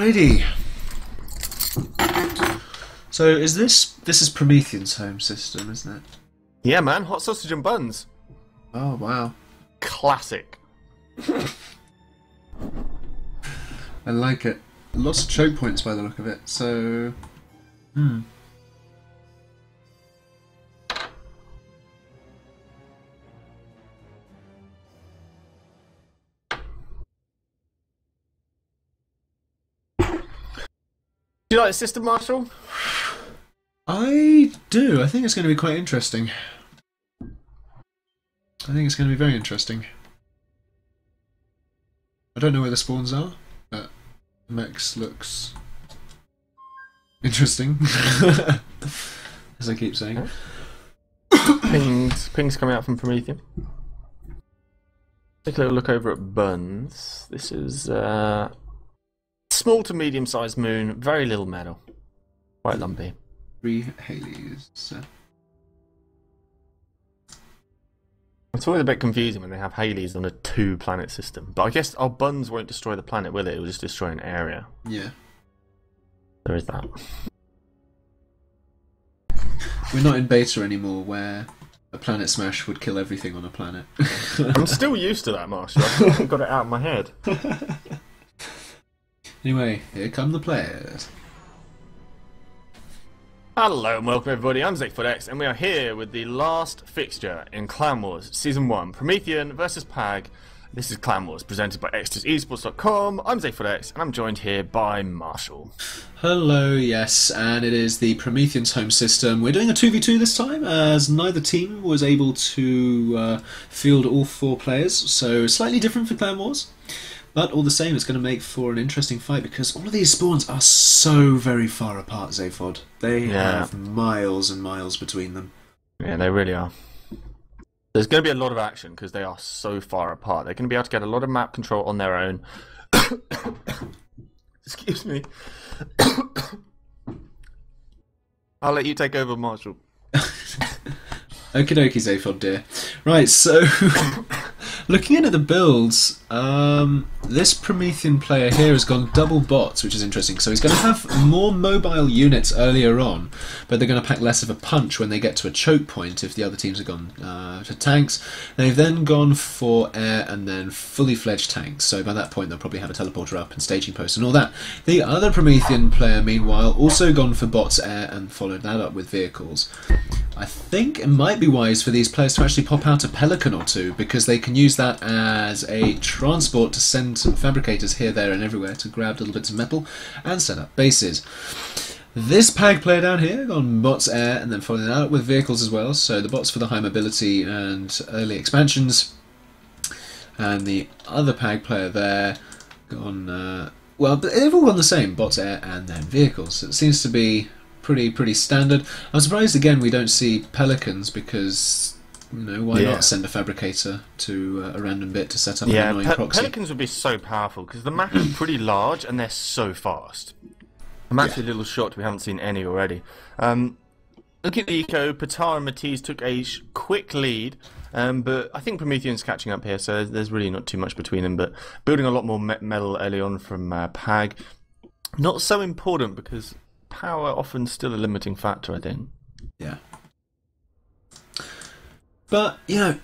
Alrighty. So is this is Promethean's home system, isn't it? Yeah, man, hot sausage and buns. Oh wow. Classic. I like it. Lots of choke points by the look of it, so Do you like the system, Marshall? I do. I think it's going to be quite interesting. I think it's going to be very interesting. I don't know where the spawns are, but Mex looks interesting. As I keep saying. Pings coming out from Promethean. Take a little look over at Buns. This is small to medium-sized moon, very little metal, quite lumpy. 3 Haleys. It's always a bit confusing when they have Haleys on a 2-planet system. But I guess our Buns won't destroy the planet, will it? It will just destroy an area. Yeah. There is that. We're not in beta anymore where a planet smash would kill everything on a planet. I'm still used to that, Marshall. I've got it out of my head. Anyway, here come the players. Hello and welcome everybody, I'm ZakeFootX and we are here with the last fixture in Clan Wars Season 1, Promethean versus PAG. This is Clan Wars, presented by extrasesports.com. I'm ZakeFootX and I'm joined here by Marshall. Hello, yes, and it is the Promethean's home system. We're doing a 2v2 this time, as neither team was able to field all 4 players, so slightly different for Clan Wars. But all the same, it's going to make for an interesting fight because all of these spawns are so very far apart, Zafod. They have miles and miles between them. Yeah, they really are. There's going to be a lot of action because they are so far apart. They're going to be able to get a lot of map control on their own. Excuse me. I'll let you take over, Marshall. Okie dokie, Zafod dear. Right, so looking into the builds, this Promethean player here has gone double bots, which is interesting. So he's going to have more mobile units earlier on, but they're going to pack less of a punch when they get to a choke point if the other teams have gone to tanks. They've then gone for air and then fully fledged tanks, so by that point they'll probably have a teleporter up and staging post and all that. The other Promethean player, meanwhile, also gone for bots, air, and followed that up with vehicles. I think it might be wise for these players to actually pop out a Pelican or two, because they can use that as a transport to send fabricators here, there and everywhere to grab little bits of metal and set up bases. This PAG player down here gone bots, air, and then following that up with vehicles as well, so the bots for the high mobility and early expansions, and the other PAG player there gone, well, but they've all gone the same, bots, air, and then vehicles. So it seems to be pretty standard. I'm surprised again we don't see Pelicans because, you know, why not send a fabricator to a random bit to set up an annoying proxy? Pelicans would be so powerful because the map is pretty large and they're so fast. I'm actually a little shocked we haven't seen any already. Looking at the eco, Patar and Matisse took a quick lead, but I think Promethean's catching up here, so there's really not too much between them. But building a lot more metal early on from PAG, not so important because power often still a limiting factor, I think. Yeah. But, you know,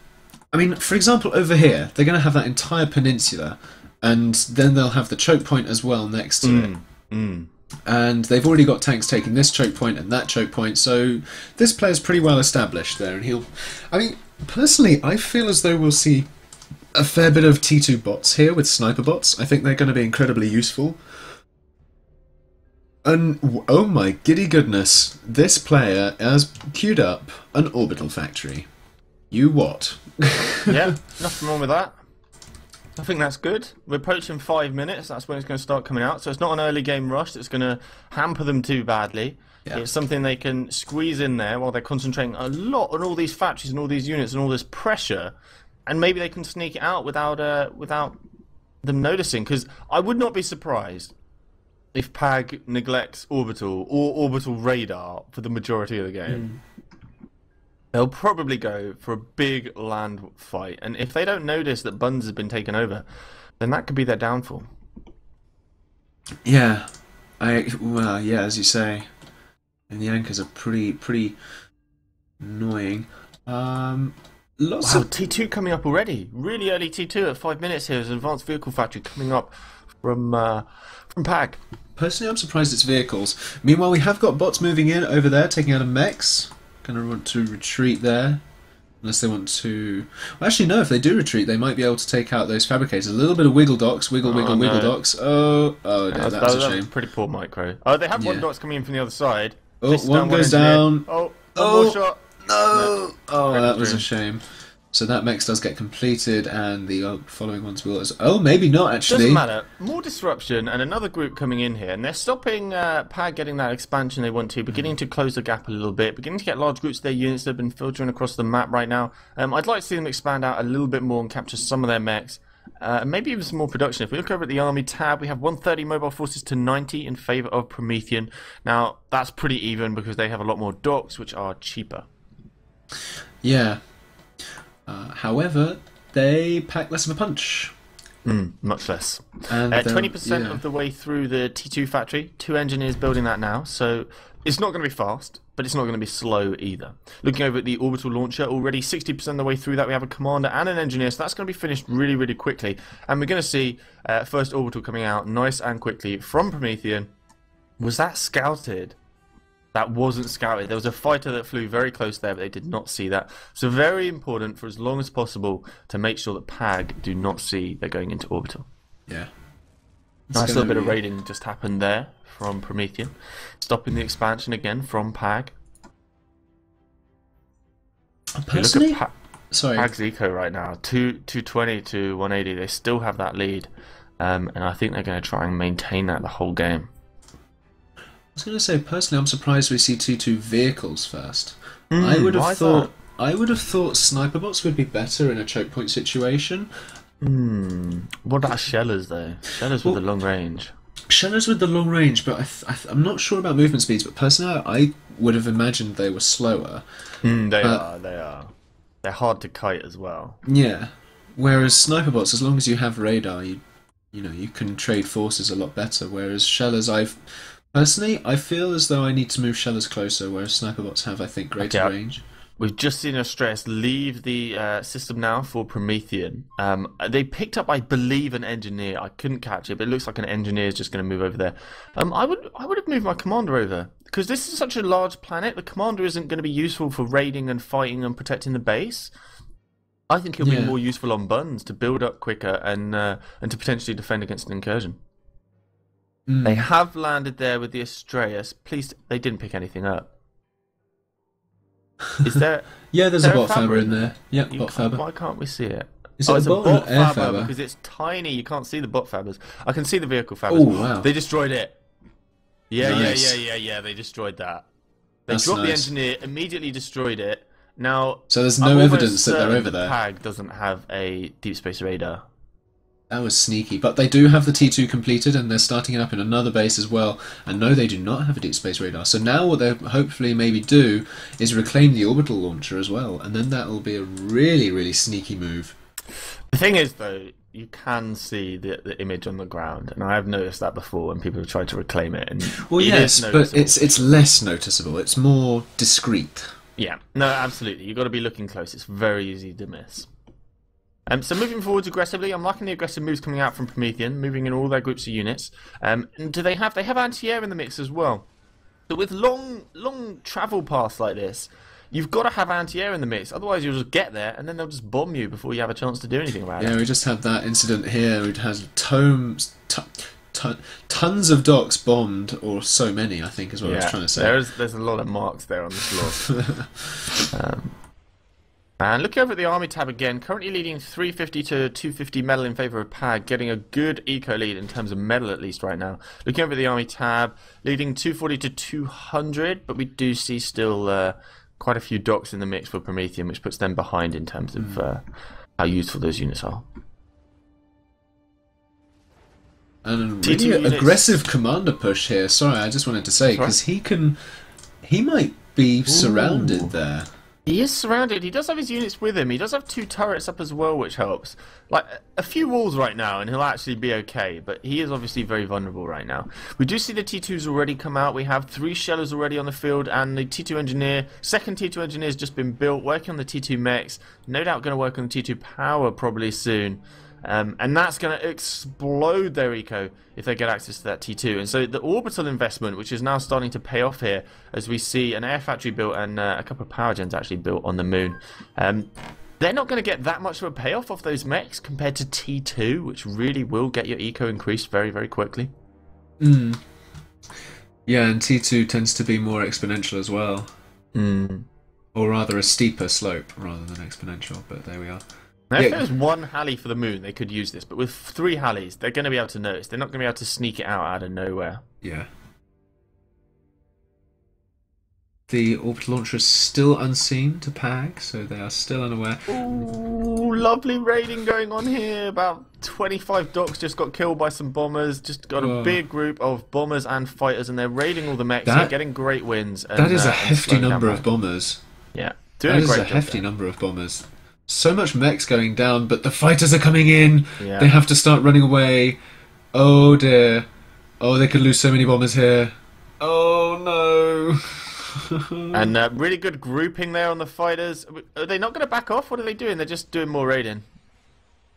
I mean, for example, over here, they're going to have that entire peninsula, and then they'll have the choke point as well next to it. And they've already got tanks taking this choke point and that choke point, so this player's pretty well established there, and he'll... I mean, personally, I feel as though we'll see a fair bit of T2 bots here with sniper bots. I think they're going to be incredibly useful. And, oh my giddy goodness, this player has queued up an orbital factory. You what? Yeah, nothing wrong with that. I think that's good. We're approaching 5 minutes, that's when it's going to start coming out, so it's not an early game rush that's going to hamper them too badly. Yeah. It's something they can squeeze in there while they're concentrating a lot on all these factories and all these units and all this pressure, and maybe they can sneak it out without them noticing, because I would not be surprised if PAG neglects orbital or orbital radar for the majority of the game. They'll probably go for a big land fight, and if they don't notice that Buns has been taken over, then that could be their downfall. Yeah, well, yeah, as you say, and the anchors are pretty annoying. Lots Wow, of T2 coming up already. Really early T2 at 5 minutes here. There's an advanced vehicle factory coming up from PAG. Personally, I'm surprised it's vehicles. Meanwhile, we have got bots moving in over there, taking out a mechs. Gonna want to retreat there. Unless they want to... Well, actually, no, if they do retreat, they might be able to take out those fabricators. A little bit of wiggle docks. Wiggle, wiggle, wiggle docks. Oh, dear, that was a shame. Pretty poor micro. Oh, they have one dots coming in from the other side. Oh, one goes down. Oh, one more shot. No! Oh, that was a shame. So that mech does get completed, and the following ones will... Oh, maybe not, actually. Doesn't matter. More disruption, and another group coming in here, and they're stopping PAG getting that expansion they want to, beginning to close the gap a little bit, beginning to get large groups of their units that have been filtering across the map right now. I'd like to see them expand out a little bit more and capture some of their mechs. Maybe even some more production. If we look over at the army tab, we have 130 mobile forces to 90 in favour of Promethean. Now, that's pretty even because they have a lot more docks, which are cheaper. Yeah. However, they pack less of a punch. Much less. And 20% of the way through the T2 factory. 2 engineers building that now. So it's not going to be fast, but it's not going to be slow either. Looking over at the orbital launcher, already 60% of the way through that, we have a commander and an engineer. So that's going to be finished really, really quickly. And we're going to see first orbital coming out nice and quickly from Promethean. Was that scouted? That wasn't scouted. There was a fighter that flew very close there, but they did not see that. So very important for as long as possible to make sure that PAG do not see they're going into orbital. Yeah. Nice little bit of raiding just happened there from Promethean. Stopping the expansion again from PAG. Personally, look at PAG's eco right now. 220 to 180. They still have that lead. And I think they're going to try and maintain that the whole game. I was going to say, personally, I'm surprised we see T2 vehicles first. I would have thought sniper bots would be better in a choke point situation. What about shellers though? Shellers with the long range. Shellers with the long range, but I'm not sure about movement speeds. But personally, I would have imagined they were slower. They are. They're hard to kite as well. Yeah. Whereas sniper bots, as long as you have radar, you can trade forces a lot better. Whereas shellers, Personally, I feel as though I need to move shellers closer, whereas sniper bots have, I think, greater range. We've just seen Australis leave the system now for Promethean. They picked up, I believe, an engineer. I couldn't catch it, but it looks like an engineer is just going to move over there. I would have moved my commander over because this is such a large planet. The commander isn't going to be useful for raiding and fighting and protecting the base. I think he'll be more useful on buns to build up quicker and to potentially defend against an incursion. They have landed there with the Australis. Please, they didn't pick anything up. Is there? Yeah, there's a bot fabber in there. Yeah, bot fabber. Why can't we see it? Is it it's a bot or an air fabber? Because it's tiny. You can't see the bot fabbers. I can see the vehicle fabbers. Oh wow! They destroyed it. Yeah, nice. yeah. They destroyed that. They dropped the engineer, immediately destroyed it. Now, so there's no evidence that they're over there. PAG doesn't have a deep space radar. That was sneaky, but they do have the T2 completed, and they're starting it up in another base as well. And no, they do not have a deep space radar. So now what they'll hopefully maybe do is reclaim the orbital launcher as well, and then that will be a really, really sneaky move. The thing is, though, you can see the image on the ground, and I have noticed that before when people have tried to reclaim it. And well, yes, but it's less noticeable. It's more discreet. Yeah, no, absolutely. You've got to be looking close. It's very easy to miss. So moving forwards aggressively, I'm liking the aggressive moves coming out from Promethean, moving in all their groups of units. And they have anti-air in the mix as well. So with long travel paths like this, you've got to have anti-air in the mix. Otherwise, you'll just get there, and then they'll just bomb you before you have a chance to do anything about it. Yeah, we just had that incident here. It has tons of docks bombed, or so many, I think, is what I was trying to say. There's a lot of marks there on the floor. And looking over at the army tab again, currently leading 350 to 250 metal in favour of PAG, getting a good eco lead in terms of metal at least right now. Looking over at the army tab, leading 240 to 200, but we do see still quite a few docks in the mix for Promethean, which puts them behind in terms of how useful those units are. And a really aggressive commander push here. Sorry, I just wanted to say, because he might be surrounded there. He is surrounded. He does have his units with him. He does have 2 turrets up as well, which helps. Like, a few walls right now, and he'll actually be okay. But he is obviously very vulnerable right now. We do see the T2s already come out. We have 3 shellers already on the field, and the T2 engineer, second T2 engineer has just been built, working on the T2 mechs. No doubt going to work on the T2 power probably soon. And that's going to explode their eco if they get access to that T2. And so the orbital investment, which is now starting to pay off here, as we see an air factory built and a couple of power gens actually built on the moon. They're not going to get that much of a payoff off those mechs compared to T2, which really will get your eco increased very, very quickly. Mm. Yeah, and T2 tends to be more exponential as well. Mm. Or rather a steeper slope rather than exponential, but there we are. Now, if there was 1 Halley for the moon, they could use this. But with 3 Halleys, they're going to be able to notice. They're not going to be able to sneak it out of nowhere. Yeah. The orbital launcher is still unseen to PAG, so they are still unaware. Ooh, lovely raiding going on here. About 25 docks just got killed by some bombers. Just got a big group of bombers and fighters, and they're raiding all the mechs. They're getting great wins. And, that is a hefty number of bombers. Yeah, that is a hefty number of bombers. So much mechs going down, but the fighters are coming in. Yeah. They have to start running away. Oh dear. Oh, they could lose so many bombers here. Oh no. And really good grouping there on the fighters. Are they not going to back off? What are they doing? They're just doing more raiding.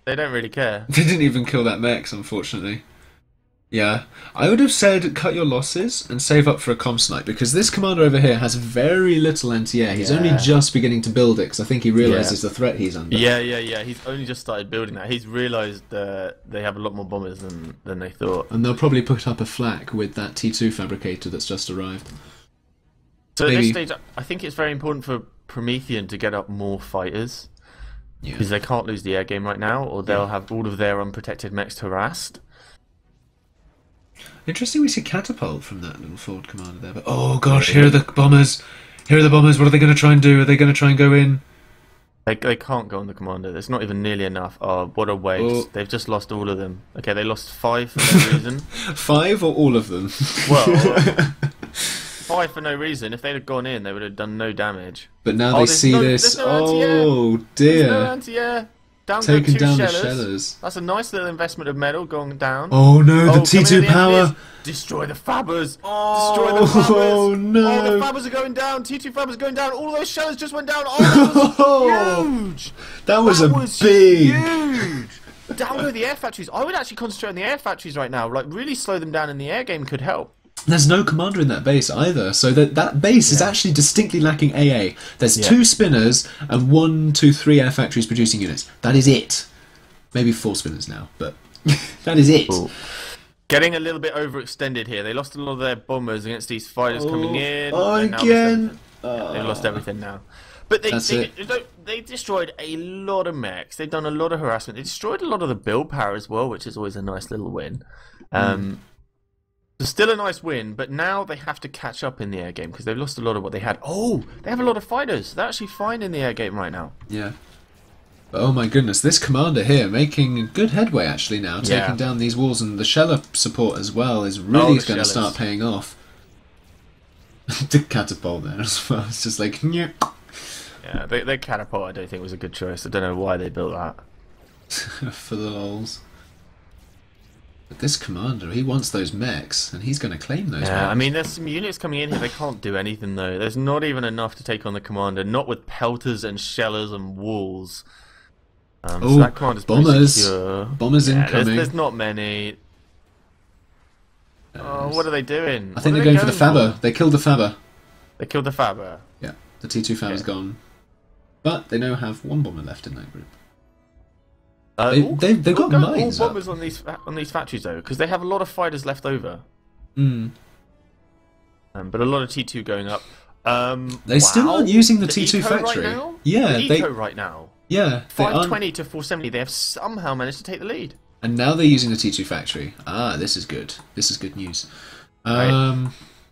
They don't really care. They didn't even kill that mechs, unfortunately. Yeah, I would have said cut your losses and save up for a comm snipe, because this commander over here has very little anti-air. He's only just beginning to build it, because I think he realises the threat he's under. Yeah. He's only just started building that. He's realised they have a lot more bombers than they thought. And they'll probably put up a flak with that T2 fabricator that's just arrived. So at this stage, I think it's very important for Promethean to get up more fighters, because they can't lose the air game right now, or they'll have all of their unprotected mechs harassed. Interesting, we see catapult from that little forward commander there. But oh gosh, here are the bombers. Here are the bombers. What are they going to try and do? Are they going to try and go in? They can't go on the commander. There's not even nearly enough. Oh, what a waste. Oh. They've just lost all of them. Okay, they lost 5 for no reason. 5 or all of them? Well, 5 for no reason. If they'd have gone in, they would have done no damage. But now they see this. Oh dear. There's no anti-air. Taking down the shellers. That's a nice little investment of metal going down. Oh no, the T2 power! Destroy the fabbers! Destroy the fabbers! Oh no! Oh, the fabbers are going down! T2 fabbers going down! All those shellers just went down! Oh, that was huge! That was big! Huge! Down go the air factories. I would actually concentrate on the air factories right now. Like, really slow them down in the air game could help. There's no commander in that base either, so that base is actually distinctly lacking AA. There's 2 spinners and 1, 2, 3 air factories producing units. That is it. Maybe 4 spinners now, but that is it. Ooh. Getting a little bit overextended here. They lost a lot of their bombers against these fighters coming in. Again. They've lost everything now. But they destroyed a lot of mechs. They've done a lot of harassment. They destroyed a lot of the build power as well, which is always a nice little win. It's still a nice win, but now they have to catch up in the air game because they've lost a lot of what they had. Oh, they have a lot of fighters. They're actually fine in the air game right now. Yeah. But oh my goodness, this commander here making good headway actually now, taking down these walls, and the sheller support as well is really going to start paying off. The catapult there as well. It's just like, yeah. Yeah, their catapult I don't think was a good choice. I don't know why they built that. For the lols. But this commander, he wants those mechs, and he's going to claim those mechs. I mean, there's some units coming in here. They can't do anything, though. There's not even enough to take on the commander. Not with pelters and shellers and walls. So that commander's bombers. Secure. Bombers incoming. There's not many. Oh, what are they doing? I think they're going for the Fabber. They killed the Fabber. They killed the Fabber? Yeah, the T2 Fabber's gone. But they now have 1 bomber left in that group. They've got mines all bombers on these factories though, because they have a lot of fighters left over. But a lot of T2 going up. They still aren't using the T2 factory. Right now? Yeah, right now. Yeah, 520 to 470. They have somehow managed to take the lead. And now they're using the T2 factory. Ah, this is good. This is good news. Right.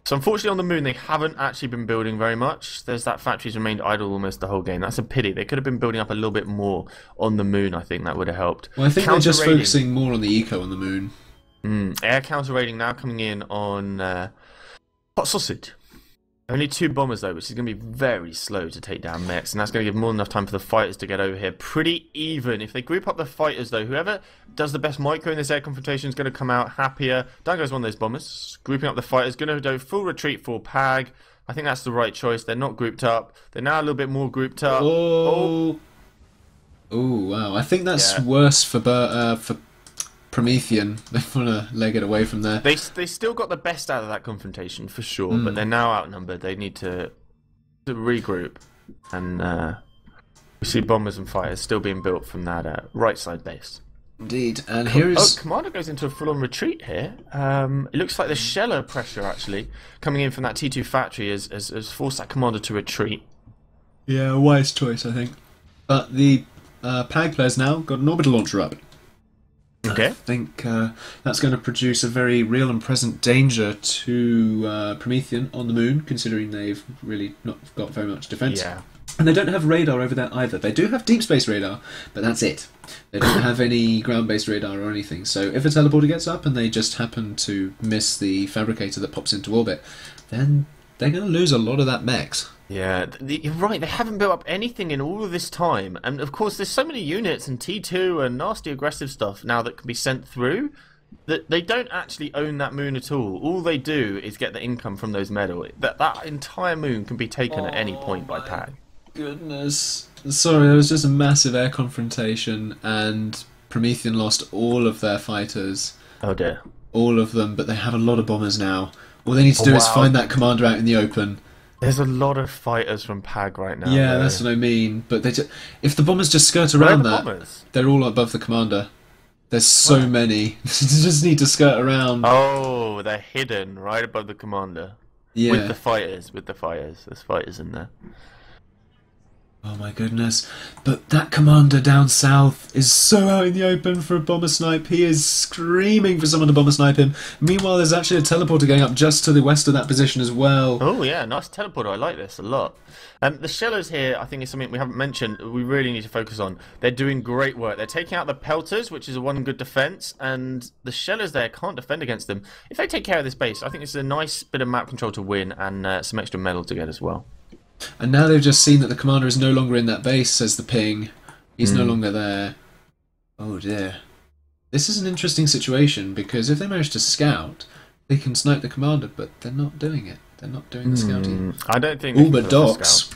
So unfortunately on the moon they haven't actually been building very much. There's that factory's remained idle almost the whole game. That's a pity. They could have been building up a little bit more on the moon. I think that would have helped. Well, I think they're just focusing more on the eco on the moon. Air counter raiding now coming in on hot sausage. Only 2 bombers though, which is going to be very slow to take down mechs, and that's going to give more than enough time for the fighters to get over here. Pretty even. If they group up the fighters though, whoever does the best micro in this air confrontation is going to come out happier. Down goes one of those bombers. Grouping up the fighters, going to do full retreat, full PAG. I think that's the right choice. They're not grouped up. They're now a little bit more grouped up. Oh, wow. I think that's worse for Promethean. They want to leg it away from there. They still got the best out of that confrontation for sure, but they're now outnumbered. They need to regroup, and we see bombers and fighters still being built from that right side base. Indeed, and here is... Oh, Commander goes into a full-on retreat here. It looks like the sheller pressure actually coming in from that T2 factory has forced that Commander to retreat. Yeah, a wise choice, I think. But the PAG players now got an orbital launcher up. Okay. I think that's going to produce a very real and present danger to Promethean on the moon, considering they've really not got very much defence. Yeah. And they don't have radar over there either. They do have deep space radar, but that's it. They don't have any ground-based radar or anything. So if a teleporter gets up and they just happen to miss the fabricator that pops into orbit, then they're going to lose a lot of that mechs. Yeah, you're right, they haven't built up anything in all of this time, and of course there's so many units and T2 and nasty aggressive stuff now that can be sent through that they don't actually own that moon at all. All they do is get the income from those medals. That entire moon can be taken at any point by PAG. Goodness. Sorry, there was just a massive air confrontation and Promethean lost all of their fighters. Oh dear. All of them, but they have a lot of bombers now. All they need to do is find that commander out in the open. There's a lot of fighters from PAG right now. Yeah, that's what I mean. But if the bombers just skirt around bombers? They're all above the commander. There's so many. They just need to skirt around. Oh, they're hidden right above the commander. Yeah. With the fighters. There's fighters in there. Oh my goodness. But that commander down south is so out in the open for a bomber snipe. He is screaming for someone to bomber snipe him. Meanwhile, there's actually a teleporter going up just to the west of that position as well. Oh yeah, nice teleporter. I like this a lot. The shellers here, I think, is something we haven't mentioned. We really need to focus on. They're doing great work. They're taking out the pelters, which is a one good defense, and the shellers there can't defend against them. If they take care of this base, I think this is a nice bit of map control to win and some extra medal to get as well. And now they've just seen that the commander is no longer in that base, says the ping. He's no longer there. Oh dear. This is an interesting situation, because if they manage to scout, they can snipe the commander, but they're not doing it. They're not doing the scouting. I don't think... Ooh, but docks.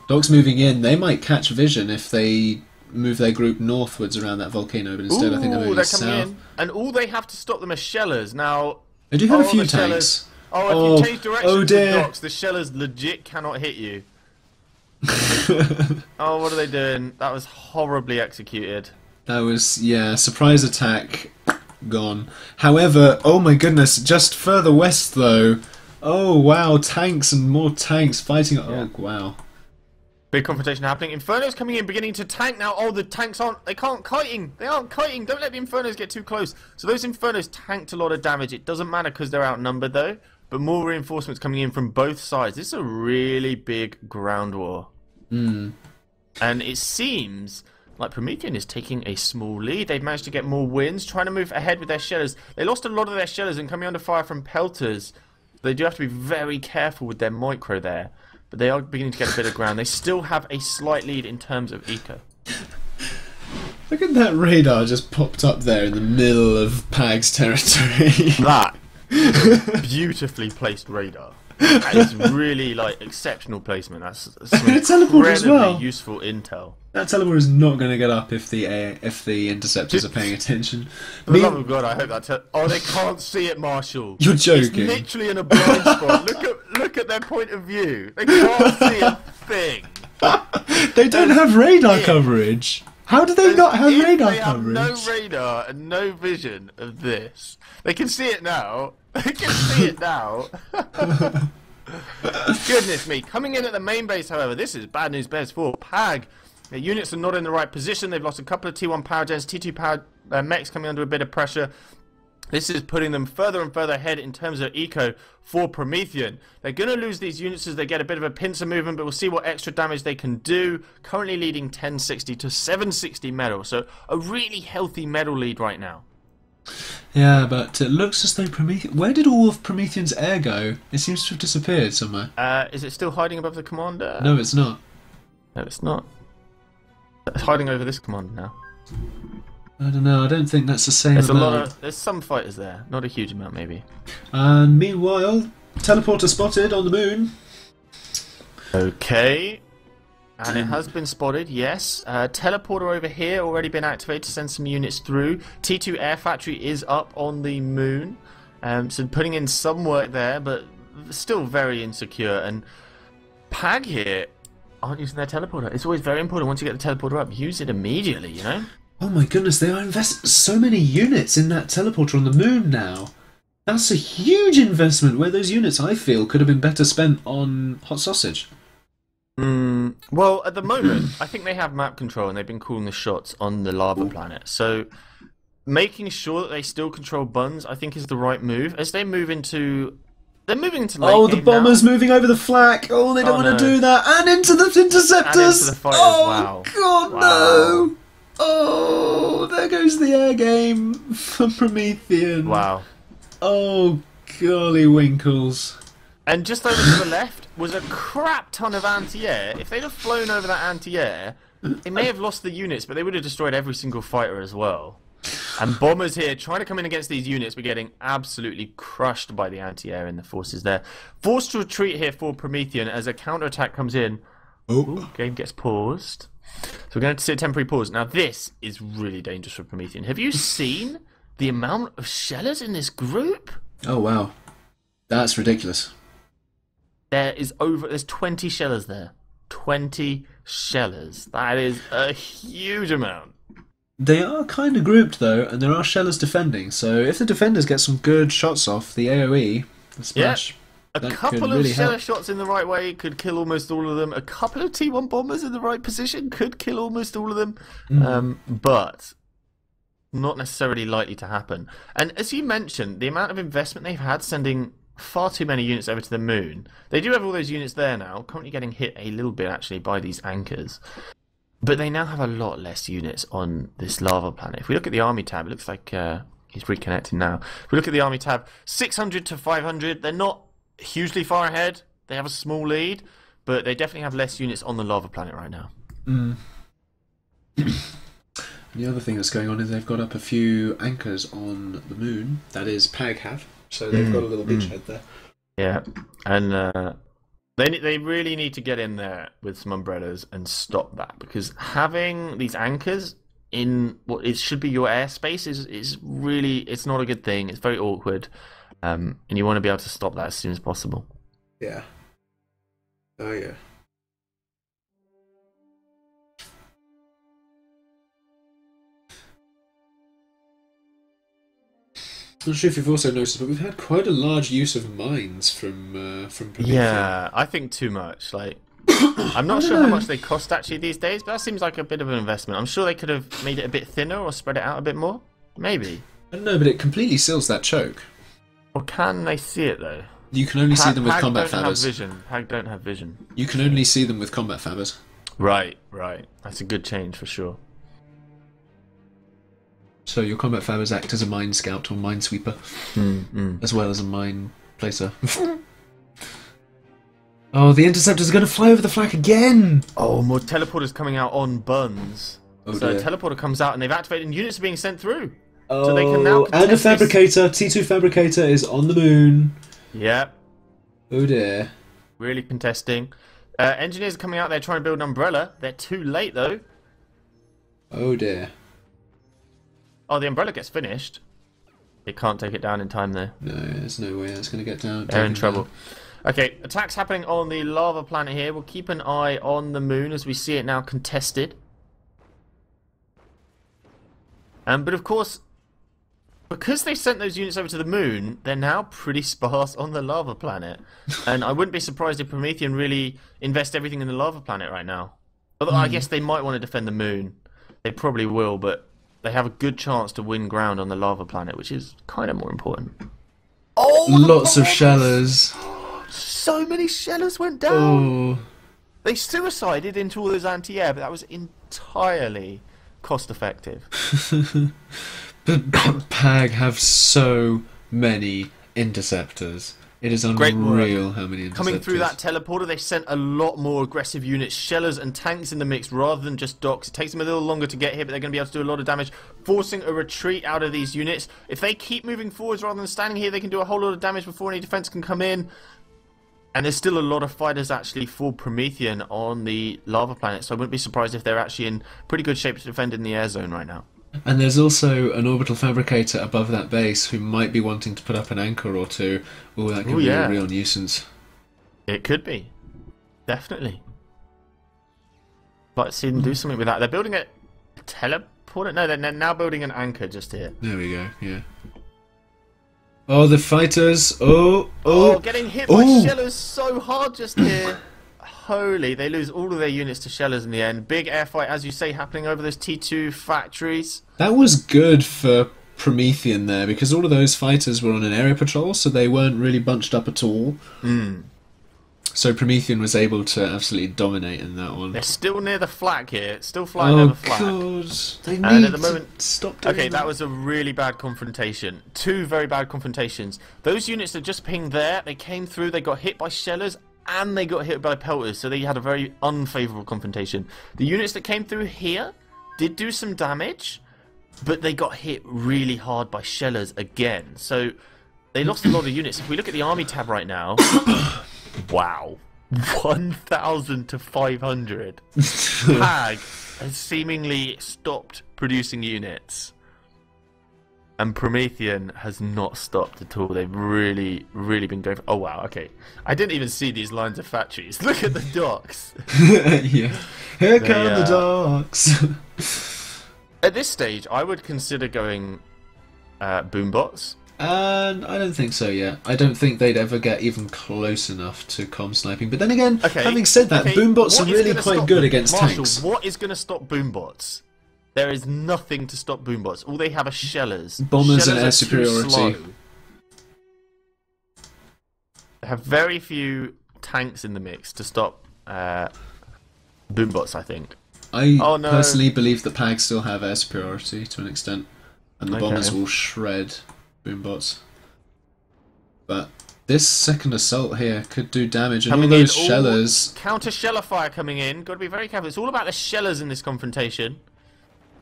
Docks moving in, they might catch vision if they move their group northwards around that volcano, but instead I think they're moving south. In, and all they have to stop them are shellers. Now... They do have a few tanks. Oh, if you change direction to the docks, the shellers legit cannot hit you. Oh, what are they doing? That was horribly executed. That was, yeah, surprise attack, gone. However, oh my goodness, just further west though. Oh wow, tanks and more tanks fighting. Oh wow. Big confrontation happening. Inferno's coming in, beginning to tank now. Oh, the tanks aren't... They can't kiting. They aren't kiting. Don't let the Infernos get too close. So those Infernos tanked a lot of damage. It doesn't matter because they're outnumbered though. But more reinforcements coming in from both sides. This is a really big ground war. And it seems like Promethean is taking a small lead. They've managed to get more wins, trying to move ahead with their shellers. They lost a lot of their shellers and coming under fire from pelters. They do have to be very careful with their micro there. But they are beginning to get a bit of ground. They still have a slight lead in terms of eco. Look at that radar just popped up there in the middle of PAG's territory. That beautifully placed radar. That is really like exceptional placement. That's some incredibly useful intel. That teleporter is not going to get up if the interceptors are paying attention. For the love of God, I hope that. Oh, they can't see it, Marshall. You're joking. It's literally in a blind spot. Look at their point of view. They can't see a thing. They don't have radar coverage. How do they not have radar coverage? They have no radar and no vision of this. They can see it now. They can see it now. Goodness me. Coming in at the main base, however, this is bad news bears for PAG. Their units are not in the right position. They've lost a couple of T1 power gens, T2 power mechs coming under a bit of pressure. This is putting them further and further ahead in terms of eco for Promethean. They're going to lose these units as they get a bit of a pincer movement, but we'll see what extra damage they can do. Currently leading 1060 to 760 medal, so a really healthy medal lead right now. Yeah, but it looks as though Promethean... Where did all of Promethean's air go? It seems to have disappeared somewhere. Is it still hiding above the commander? No, it's not. No, it's not. It's hiding over this commander now. I don't know, I don't think that's the same amount. There's some fighters there, not a huge amount maybe. And meanwhile, teleporter spotted on the moon. Okay. And it has been spotted, yes. Teleporter over here already been activated to send some units through. T2 Air Factory is up on the moon. So putting in some work there, but still very insecure. And PAG here aren't using their teleporter. It's always very important once you get the teleporter up, use it immediately, you know? Oh my goodness, they are investing so many units in that teleporter on the moon now. That's a huge investment, where those units, I feel, could have been better spent on hot sausage. Well, at the moment, I think they have map control and they've been calling the shots on the lava planet. So making sure that they still control Buns, I think, is the right move. As they move into... They're moving into late the bombers moving over the flak. Oh, they don't want to do that. And into the interceptors. And into the fighters. Wow. God, no. Oh, there goes the air game for Promethean. Wow. Oh, golly winkles. And just over to the left was a crap ton of anti-air. If they'd have flown over that anti-air, it may have lost the units, but they would have destroyed every single fighter as well. And bombers here trying to come in against these units, but getting absolutely crushed by the anti-air in the forces there. Forced to retreat here for Promethean as a counter-attack comes in. Ooh, game gets paused. So we're going to see a temporary pause. Now this is really dangerous for Promethean. Have you seen the amount of shellers in this group? Oh wow. That's ridiculous. There's 20 shellers there. 20 shellers. That is a huge amount. They are kind of grouped though, and there are shellers defending. So if the defenders get some good shots off, the AoE, the smash, a couple of sheller shots in the right way could kill almost all of them. A couple of T1 bombers in the right position could kill almost all of them. But not necessarily likely to happen. And as you mentioned, the amount of investment they've had sending far too many units over to the moon. They do have all those units there now, currently getting hit a little bit actually by these anchors. But they now have a lot less units on this lava planet. If we look at the army tab, it looks like he's reconnecting now. If we look at the army tab, 600 to 500, they're not hugely far ahead. They have a small lead, but they definitely have less units on the lava planet right now. The other thing that's going on is they've got up a few anchors on the moon. That is PAG have. So they've got a little beachhead there. Yeah, and they really need to get in there with some umbrellas and stop that, because having these anchors in what it should be your airspace is really, it's not a good thing. It's very awkward, and you want to be able to stop that as soon as possible. Yeah. Oh yeah. I'm not sure if you've also noticed, but we've had quite a large use of mines from Promethean. Yeah, I think too much. Like, I'm not sure how much they cost actually these days, but that seems like a bit of an investment. I'm sure they could have made it a bit thinner or spread it out a bit more. Maybe. I don't know, but it completely seals that choke. Or can they see it though? You can only see them with combat fabbers. PAG don't have vision. You can only see them with combat fabbers. Right. That's a good change for sure. So your combat fabbers act as a mine scout or mine sweeper, as well as a mine placer. Oh, the interceptors are going to fly over the flak again! Oh, more teleporters coming out on Buns. Oh, so dear. a teleporter comes out and they've activated and units are being sent through. Oh, so they can now and a fabricator. T2 fabricator is on the moon. Yep. Oh dear. Really contesting. Engineers are coming out there trying to build an umbrella. They're too late though. Oh dear. Oh, the umbrella gets finished. It can't take it down in time though. No, there's no way that's going to get down. They're in trouble. Okay, attacks happening on the lava planet here. We'll keep an eye on the moon as we see it now contested. But of course, because they sent those units over to the moon, they're now pretty sparse on the lava planet. And I wouldn't be surprised if Promethean really invest everything in the lava planet right now. Although I guess they might want to defend the moon. They probably will, but they have a good chance to win ground on the lava planet, which is kind of more important. Oh, lots of shellers. So many shellers went down. Oh. They suicided into all those anti-air, but that was entirely cost-effective. But PAG have so many interceptors. It is unreal how many interceptors. Coming through that teleporter, they sent a lot more aggressive units, shellers and tanks in the mix rather than just docks. It takes them a little longer to get here, but they're going to be able to do a lot of damage, forcing a retreat out of these units. If they keep moving forwards rather than standing here, they can do a whole lot of damage before any defense can come in. And there's still a lot of fighters actually for Promethean on the lava planet, so I wouldn't be surprised if they're actually in pretty good shape to defend in the air zone right now. And there's also an orbital fabricator above that base who might be wanting to put up an anchor or two. Oh, that could be a real nuisance. It could be. Definitely. But see them do something with that. They're building a teleporter? No, they're now building an anchor just here. There we go, yeah. Oh, the fighters. Oh, getting hit by shellers so hard just here. Holy, they lose all of their units to shellers in the end. Big air fight, as you say, happening over those T2 factories. That was good for Promethean there, because all of those fighters were on an area patrol, so they weren't really bunched up at all. So Promethean was able to absolutely dominate in that one. They're still near the flak here, still flying over flak. God. They need and at the moment, to stop doing that. That was a really bad confrontation. Two very bad confrontations. Those units that just pinged there, they came through, they got hit by shellers, and they got hit by pelters, so they had a very unfavourable confrontation. The units that came through here did do some damage, but they got hit really hard by shellers again. So they lost a lot of units. If we look at the army tab right now, wow, 1,000 to 500. PAG has seemingly stopped producing units. And Promethean has not stopped at all. They've really, really been going for... Oh, wow, okay. I didn't even see these lines of factories. Look at the docks. Yeah. Here come the docks. At this stage, I would consider going boombots. And I don't think so yet. I don't think they'd ever get even close enough to comm sniping. But then again, having said that, boombots are really quite good against tanks. What is going to stop boombots? There is nothing to stop boombots. All they have are shellers. Bombers and air superiority. They have very few tanks in the mix to stop boombots, I think. I personally believe that PAG still have air superiority to an extent. And the bombers will shred boombots. But this second assault here could do damage. And all those shellers... Counter-sheller fire coming in. Got to be very careful. It's all about the shellers in this confrontation.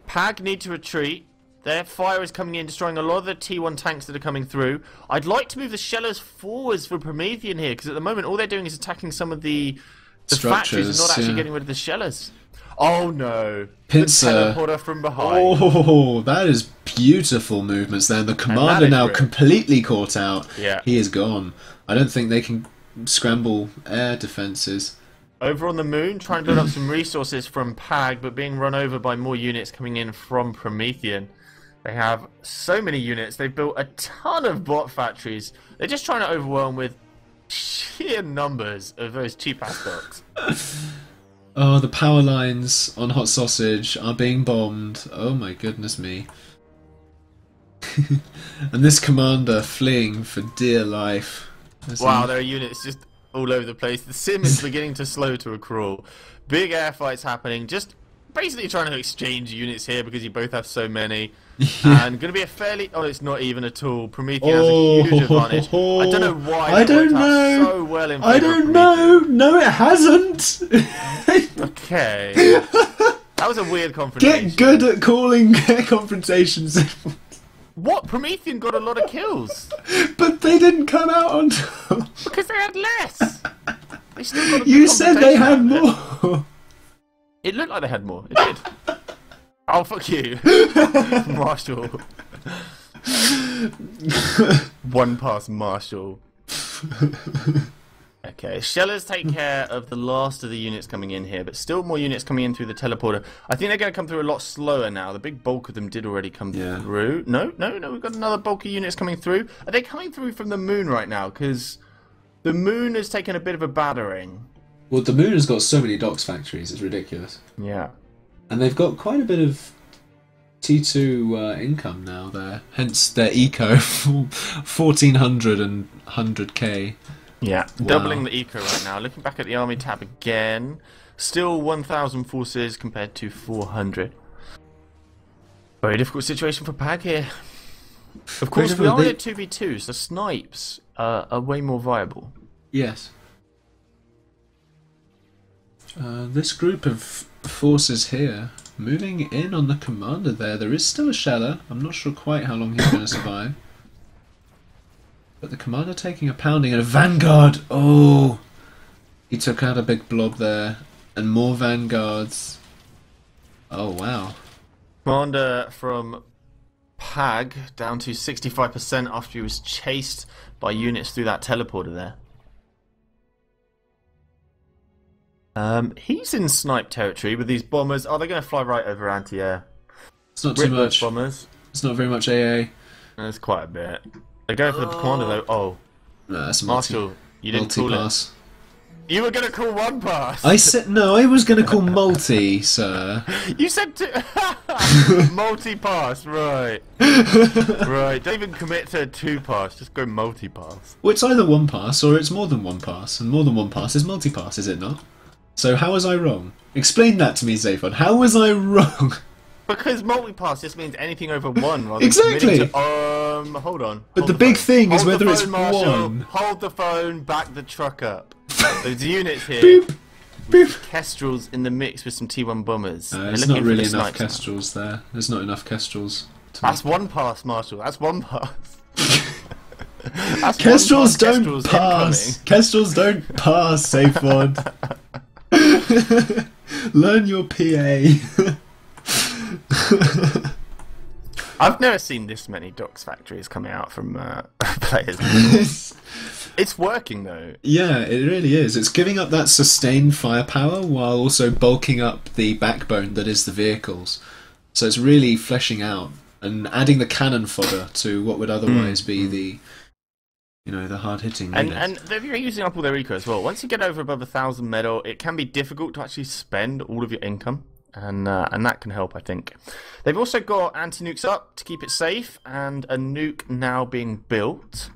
PAG need to retreat. Their fire is coming in, destroying a lot of the T1 tanks that are coming through. I'd like to move the shellers forwards for Promethean here, because at the moment all they're doing is attacking some of the factories and not actually getting rid of the shellers. Oh no. Pincer. The teleporter from behind. Oh, that is beautiful movements there. The commander now completely caught out. Yeah. He is gone. I don't think they can scramble air defences. Over on the moon, trying to build up some resources from PAG, but being run over by more units coming in from Promethean. They have so many units. They've built a ton of bot factories. They're just trying to overwhelm with sheer numbers of those cheap-ass docks. Oh, the power lines on Hot Sausage are being bombed. Oh my goodness me. And this commander fleeing for dear life. Wow, there are units just all over the place. The sim is beginning to slow to a crawl. Big air fights happening. Just basically trying to exchange units here because you both have so many. And going to be a fairly... Oh, it's not even at all. Promethean has a huge advantage. I don't know why. I don't know. So well in I don't know. No, it hasn't. Okay. That was a weird confrontation. Get good at calling confrontations. What? Promethean got a lot of kills. But they didn't come out on top. Because they had less. They still got a You said they had more. It looked like they had more. It did. Oh, fuck you. Marshall. One pass, Marshall. Okay, shellers take care of the last of the units coming in here, but still more units coming in through the teleporter. I think they're going to come through a lot slower now. The big bulk of them did already come through. No, we've got another bulk of units coming through. Are they coming through from the moon right now? Because the moon has taken a bit of a battering. Well, the moon has got so many docks factories, it's ridiculous. Yeah. And they've got quite a bit of T2 income now there. Hence their eco, 1,400 and 100k. Yeah, wow. Doubling the eco right now. Looking back at the army tab again. Still 1,000 forces compared to 400. Very difficult situation for PAG here. Of course, we are in a 2v2, so snipes are way more viable. Yes. This group of forces here, moving in on the commander there. There is still a sheller. I'm not sure quite how long he's going to survive. But the commander taking a pounding and a vanguard. Oh! He took out a big blob there. And more vanguards. Oh, wow. Commander from PAG down to 65% after he was chased by units through that teleporter there. He's in snipe territory with these bombers. Oh, they're going to fly right over anti-air. It's not too much. Bombers. It's not very much AA. There's quite a bit. They're going for the commander though. Oh, no, that's Marshall, you didn't call it. You were going to call one pass. I said no. I was going to call multi, sir. You said multi-pass, right? Right. Don't even commit to a 2-pass. Just go multi-pass. Well, it's either one pass or it's more than one pass, and more than one pass is multi-pass, is it not? So how was I wrong? Explain that to me, Zaphod. How was I wrong? Because multi-pass just means anything over one. Rather exactly. Than to, hold on. But the big thing is whether it's one. Hold the phone. Back the truck up. There's units here. Boop, boop. Kestrels in the mix with some T1 bombers. There's not really enough Kestrels there. There's not enough Kestrels. That's one pass, Marshall. That's one pass. Kestrels don't pass. Kestrels don't pass, Zaphod. Learn your PA. I've never seen this many Docs factories coming out from players. It's working though. Yeah, it really is. It's giving up that sustained firepower while also bulking up the backbone that is the vehicles. So it's really fleshing out and adding the cannon fodder to what would otherwise be the, you know, the hard-hitting unit. And they're using up all their eco as well. Once you get over above 1,000 metal, it can be difficult to actually spend all of your income. And that can help, I think. They've also got anti-nukes up to keep it safe, and a nuke now being built.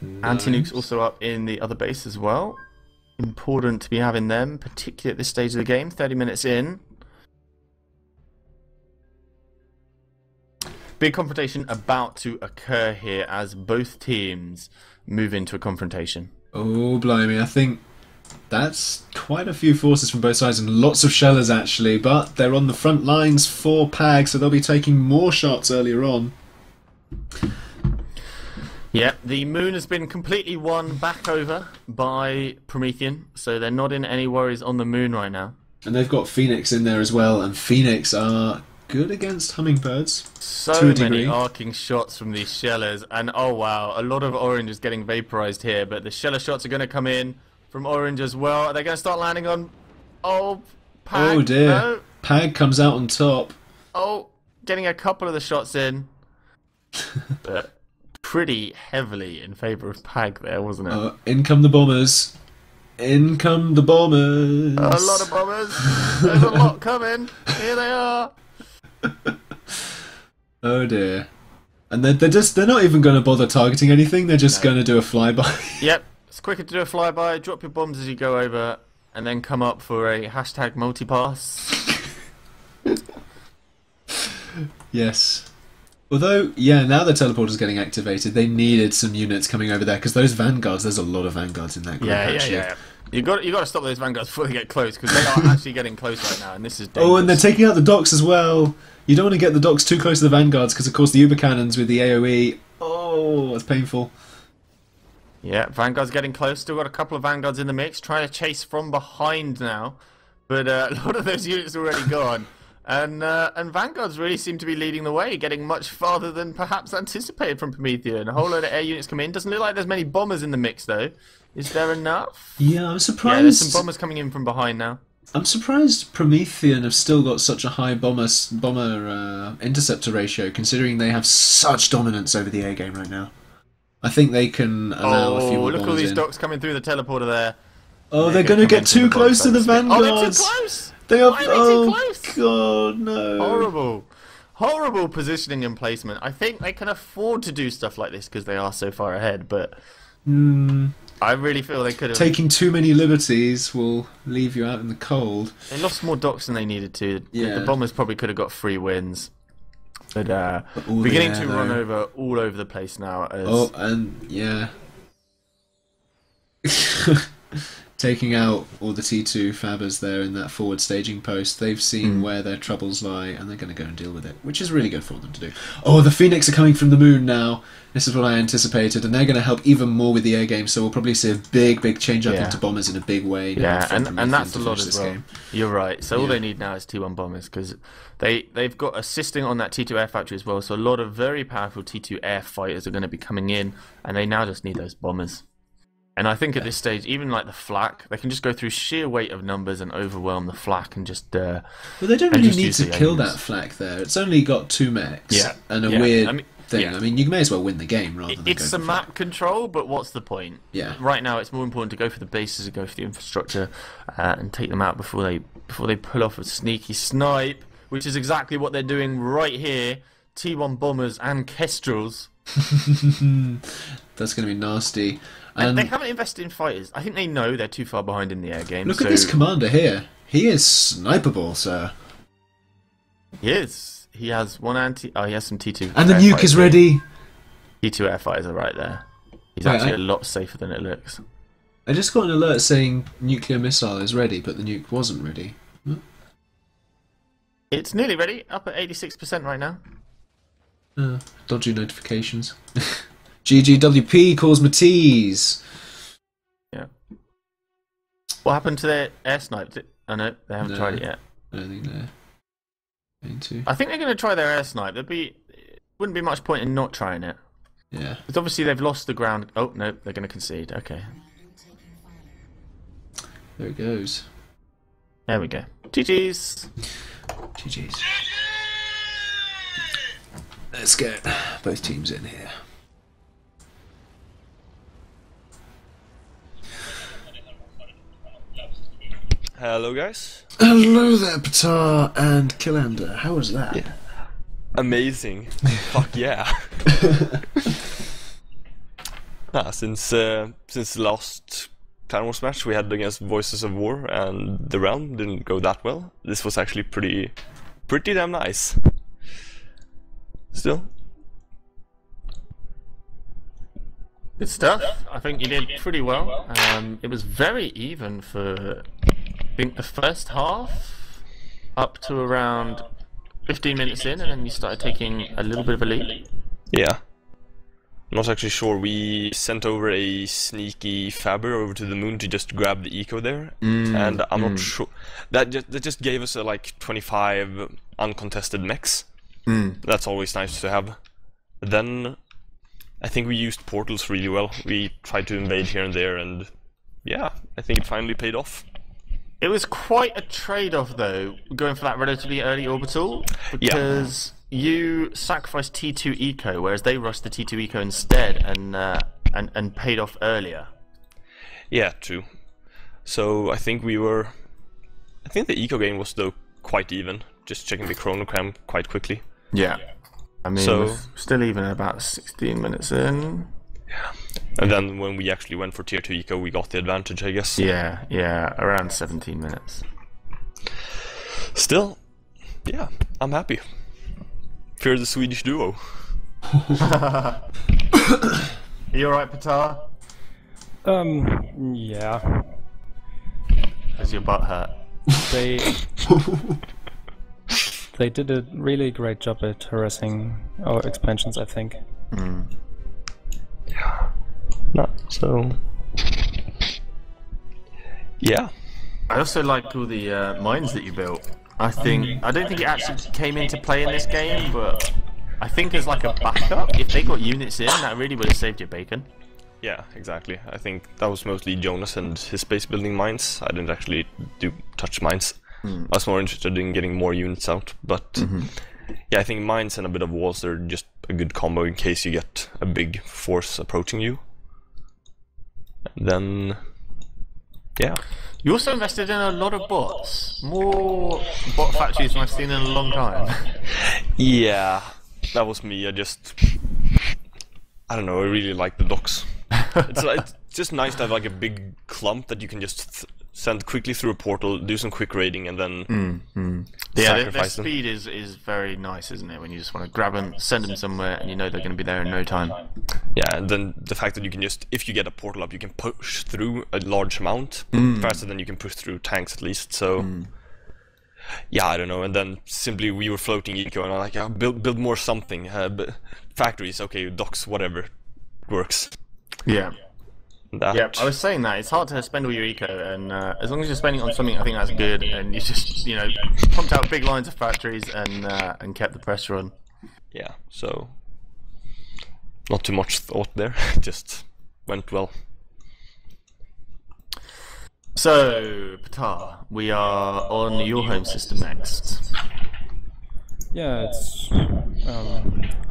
Nice. Anti-nukes also up in the other base as well. Important to be having them, particularly at this stage of the game, 30 minutes in. Big confrontation about to occur here as both teams move into a confrontation. Oh, blimey, I think that's quite a few forces from both sides and lots of shellers actually, but they're on the front lines for PAG, so they'll be taking more shots earlier on. Yeah, the moon has been completely won back over by Promethean, so they're not in any worries on the moon right now. And they've got Phoenix in there as well, and Phoenix are good against hummingbirds. So many arcing shots from these shellers, and oh wow, a lot of orange is getting vaporized here, but the sheller shots are going to come in from orange as well. Are they going to start landing on... Oh, PAG. Oh dear. No. PAG comes out on top. Oh, getting a couple of the shots in. But pretty heavily in favour of PAG there, wasn't it? In come the bombers. In come the bombers. A lot of bombers. There's a lot coming. Here they are. Oh dear. And they're not even going to bother targeting anything. They're just going to do a flyby. Yep. It's quicker to do a flyby, drop your bombs as you go over, and then come up for a hashtag multipass. Yes. Although, yeah, now the teleporter's getting activated, they needed some units coming over there, because those vanguards, there's a lot of vanguards in that group, actually. Yeah. You got to stop those vanguards before they get close, because they are actually getting close right now, and this is dangerous. Oh, and they're taking out the docks as well. You don't want to get the docks too close to the vanguards, because of course the Uber cannons with the AoE. Oh, that's painful. Yeah, vanguard's getting close. Still got a couple of vanguards in the mix, trying to chase from behind now, but a lot of those units are already gone. And vanguards really seem to be leading the way, getting much farther than perhaps anticipated from Promethean. A whole load of air units come in. Doesn't look like there's many bombers in the mix though. Is there enough? Yeah, I'm surprised. Yeah, there's some bombers coming in from behind now. I'm surprised Promethean have still got such a high bomber interceptor ratio, considering they have such dominance over the air game right now. I think they can allow a few more bombers in. Look at all these docks coming through the teleporter there. Oh, they're going to get too close to the vanguards. Oh, they're too close. They are. Why are they too close? God, no. Horrible positioning and placement. I think they can afford to do stuff like this because they are so far ahead, but I really feel they could have... Taking too many liberties will leave you out in the cold. They lost more docks than they needed to. Yeah. The bombers probably could have got 3 wins. But beginning to run over all over the place now. Oh, and yeah. Taking out all the T2 fabbers there in that forward staging post. They've seen where their troubles lie, and they're going to go and deal with it, which is really good for them to do. Oh, the Phoenix are coming from the moon now. This is what I anticipated, and they're going to help even more with the air game, so we'll probably see a big change up into bombers in a big way. Yeah, and that's a lot as well. Game. You're right. So all they need now is T1 bombers, because they've got assisting on that T2 air factory as well, so a lot of very powerful T2 air fighters are going to be coming in, and they now just need those bombers. And I think at this stage, even like the flak, they can just go through sheer weight of numbers and overwhelm the flak and just... well, they don't really need to kill that flak there. It's only got 2 mechs and a weird thing. I mean, you may as well win the game rather than It's go a for map flak. Control, but what's the point? Yeah. Right now, it's more important to go for the bases and go for the infrastructure and take them out before they pull off a sneaky snipe, which is exactly what they're doing right here. T1 bombers and kestrels. That's going to be nasty. And they haven't invested in fighters. I think they know they're too far behind in the air game. Look at this commander here. He is snipeable, sir. He is. He has one anti... Oh, he has some T2. And the nuke is ready. T2 air fighters are right there. He's actually a lot safer than it looks. I just got an alert saying nuclear missile is ready, but the nuke wasn't ready. Huh? It's nearly ready. Up at 86% right now. Dodgy notifications. GGWP calls Matisse. Yeah. What happened to their air snipe? Oh no, they haven't tried it yet. I don't think they're going to. I think they're going to try their air snipe. Wouldn't be much point in not trying it. Yeah. Because obviously they've lost the ground. Oh no, they're going to concede. Okay. There it goes. There we go. GG's. GG's. Let's get both teams in here. Hello guys. Hello there, Patar and Killander. How was that? Yeah. Amazing. Fuck yeah. Since the last Clan Wars match we had against Voices of War and the round didn't go that well, this was actually pretty damn nice. Still. Good stuff. I think you did pretty well. It was very even for, I think, the first half, up to around 15 minutes in, and then you started taking a little bit of a lead. Yeah. I'm not actually sure. We sent over a sneaky Faber over to the moon to just grab the eco there, and I'm not sure. That just gave us a, like 25 uncontested mechs. That's always nice to have. But then I think we used portals really well. We tried to invade here and there, and yeah, I think it finally paid off. It was quite a trade-off though, going for that relatively early orbital, because you sacrificed T2 eco, whereas they rushed the T2 eco instead and paid off earlier. Yeah, true. So I think the eco game was though quite even. Just checking the chronogram quite quickly. Yeah. I mean, so, still even about 16 minutes in. Yeah. And then when we actually went for tier 2 eco, we got the advantage, I guess. Yeah, around 17 minutes. Still, yeah, I'm happy. Fear the Swedish duo. You alright, Patar? Yeah. Does your butt hurt? They did a really great job at harassing our expansions, I think. Yeah. No, so... Yeah. I also like all the mines that you built. I don't think it actually came into play in this game, but I think as like a backup, if they got units in, that really would have saved your bacon. Yeah, exactly. I think that was mostly Jonas and his base building mines. I didn't actually touch mines. I was more interested in getting more units out, but yeah, I think mines and a bit of walls are just a good combo in case you get a big force approaching you. And then, yeah. You also invested in a lot of bots. More bot factories than I've seen in a long time. Yeah, that was me. I don't know, I really like the docks. just nice to have like a big clump that you can just send quickly through a portal, do some quick raiding, and then Yeah, the sacrifice them. speed is very nice, isn't it? When you just want to grab them, send them somewhere, and you know they're going to be there in no time. Yeah, and then the fact that you can just, if you get a portal up, you can push through a large amount faster than you can push through tanks at least. So yeah, I don't know. And then simply we were floating eco, and I'm like, build more something. But factories, okay, docks, whatever, works. Yeah. That. Yeah, I was saying that it's hard to spend all your eco, and as long as you're spending it on something, I think that's good. And you just, you know, pumped out big lines of factories and kept the pressure on. Yeah, so not too much thought there. Just went well. So, Patar, we are on your home system next. Yeah, it's.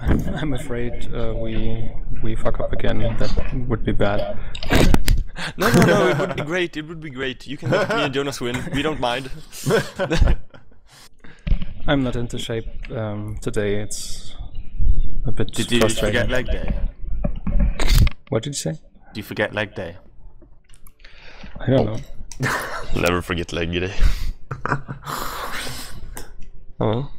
I'm afraid we fuck up again. That would be bad. No, it would be great. It would be great. You can let me and Jonas win. We don't mind. I'm not into shape today. It's a bit Did you frustrating. forget leg day? What did you say? Did you forget leg day? I don't know. Never forget leg day. Oh.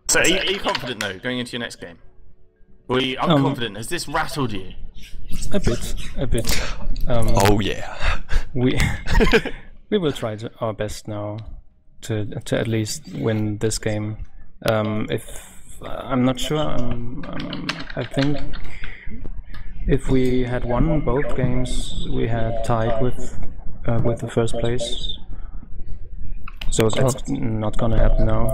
So, are you confident though, going into your next game? Or are you unconfident? Has this rattled you? A bit. Oh yeah. We will try our best now to at least win this game. If I'm not sure, I think if we had won both games, we had tied with the first place. So that's not gonna happen now.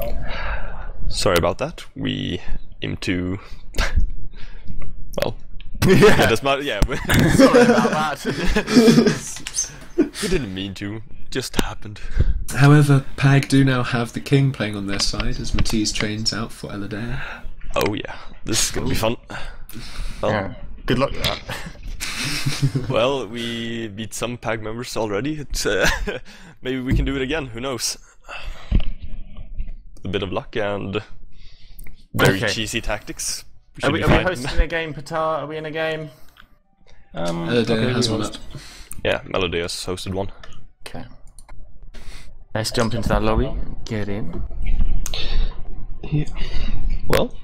Sorry about that. We aim to. Well. Yeah, that's not. Yeah. Sorry about that. We didn't mean to. Just happened. However, PAG do now have the king playing on their side as Matisse trains out for Eladea. Oh yeah, this is gonna be fun. Well, Yeah. Good luck with that. well, we beat some PAG members already. It's, maybe we can do it again. Who knows? A bit of luck and very cheesy tactics. Are we Should be fine. hosting a game, Patar? Are we in a game? Eladea has one up. Yeah, Melodius hosted one. Okay. Let's jump into that lobby. Get in. Yeah. Well.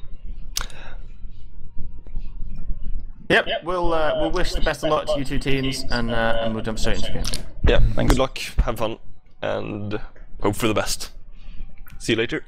Yep. We'll wish the best of luck to you two teams, and we'll jump straight into the game. Yeah. Good luck. Have fun, and hope for the best. See you later.